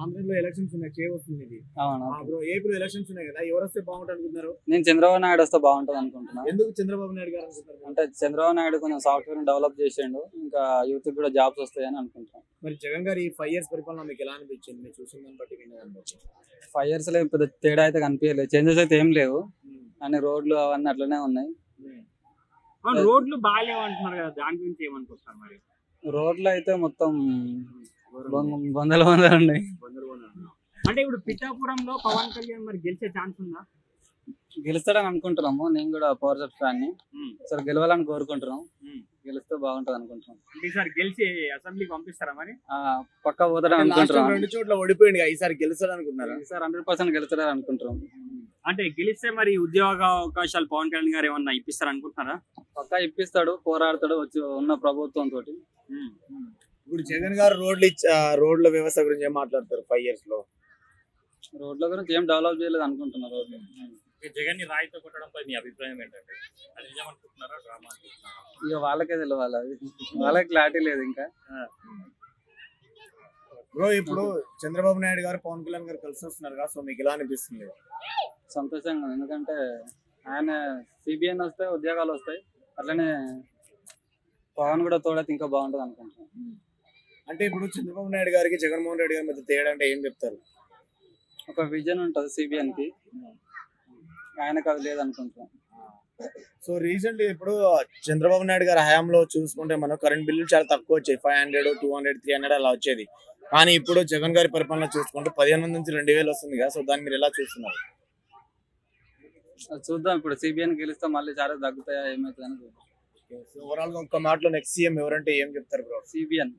ఆంధ్రలో ఎలక్షన్స్ ఉన్నాయి, వస్తుంది ఇది. అవును. బ్రో, ఏపీలో ఎలక్షన్స్ ఉన్నాయి కదా, ఎవరు వస్తే బాగుంటుంది అనుకుంటున్నారు? నేను చంద్రబాబు నాయుడు వస్తే బాగుంటుంది అనుకుంటున్నా. ఎందుకు చంద్రబాబు నాయుడు గారు అనుకుంటారు? అంటే చంద్రబాబు నాయుడు కొంచెం సాఫ్ట్వేర్ డెవలప్ చేసిండు, ఇంకా యూత్ కూడా జాబ్స్ వస్తాయని అనుకుంటున్నాను. మరి జగన్ గారి ఈ 5 years పరిపాలన మీకు ఎలా అనిపించింది? మీరు చూసిన దాన్ని బట్టి, విన్న దాన్ని బట్టి. 5 years లో పెద్ద తేడా అయితే కనిపించలేదు, చేంజెస్ అయితే ఏం లేవు. అన్ని రోడ్లు అవన్నీ అట్లనే ఉన్నాయి. రోడ్లు బాగాలేవు అంటున్నారు కదా, దాని గురించి ఏమనుకుంటున్నారు మరి? రోడ్లు అయితే మొత్తం వందల ఉన్నాయి. అంటే ఇప్పుడు పిఠాపురంలో పవన్ కళ్యాణ్ మరి గెలిచే ఛాన్స్ ఉందా? గెలుస్తాడని అనుకుంటున్నాము. నేను కూడా పవర్ సెట్ ఫ్యాన్ ని, సరే గెలవాలని కోరుకుంటున్నాం. గెలిస్తే బాగుంటది అనుకుంటున్నాం. ఈసారి గెలిచి అసెంబ్లీకి పంపిస్తారా మరి? పక్కా పోతాడని అనుకుంటున్నాం. 2 చోట్ల ఓడిపోయింది, ఈసారి గెలుస్తాడు అనుకుంటున్నారా? ఈసారి 100% గెలుస్తాడని అనుకుంటున్నాం. అంటే గెలిస్తే మరి ఉద్యోగ అవకాశాలు పవన్ కళ్యాణ్ గారు ఏమన్నా ఇప్పిస్తారు అనుకుంటున్నారా? పక్కా ఇప్పిస్తాడు, పోరాడతాడు వచ్చి ఉన్న ప్రభుత్వం తోటి. ఇప్పుడు జగన్ గారు రోడ్ల వ్యవస్థ గురించి ఏం మాట్లాడతారు? 5 years లో రోడ్ల గురించి ఏం డెవలప్ చేయలేదు అనుకుంటున్నారు. రోడ్లు జగన్ ని రాయితో కొట్టడంపై మీ అభిప్రాయం ఏంటంటే, అది నిజమనుకుంటున్నారా డ్రామా అనుకుంటున్నారా? ఇక వాళ్ళకే తెలియాలి, అది వాళ్ళకి క్లారిటీ లేదు ఇంకా. బ్రో, ఇప్పుడు చంద్రబాబు నాయుడు గారు పవన్ కళ్యాణ్ గారు కలిసి వస్తున్నారు కదా, సో మీకు ఎలా అనిపిస్తుంది? సంతోషంగా ఉంది, ఎందుకంటే ఆయన సిబిఎన్ వస్తే ఉద్యోగాలు వస్తాయి, అట్లనే పవన్ కూడా తోడైతే ఇంకా బాగుంటుంది అనుకుంటున్నాను. అంటే ఇప్పుడు చంద్రబాబు నాయుడు గారికి జగన్మోహన్ రెడ్డి గారి మధ్య తేడా అంటే ఏం చెప్తారు? ఒక విజన్ ఉంటుంది సిబిఎన్ కి, ఆయనకు అది లేదనుకుంటున్నాను. సో రీసెంట్లీ ఇప్పుడు చంద్రబాబు నాయుడు గారి హయాంలో చూసుకుంటే మనం కరెంట్ బిల్లులు చాలా తక్కువ వచ్చాయి, 500, 200, 300 అలా వచ్చేది. కానీ ఇప్పుడు జగన్ గారి పరిపాలన చూసుకుంటే 1500 నుంచి 2000 వస్తుంది కదా, సో దాన్ని మీరు ఎలా చూస్తున్నారు? చూద్దాం, ఇప్పుడు సిబిఎన్ గెలిస్తే మళ్ళీ చాలా తగ్గుతాయా ఏమవుతుందని చూద్దాం. ఓవరాల్ గా ఒక్క మాటలో నెక్స్ట్ సీఎం ఎవరంటే ఏం చెప్తారు బ్రో? సిబిఎన్.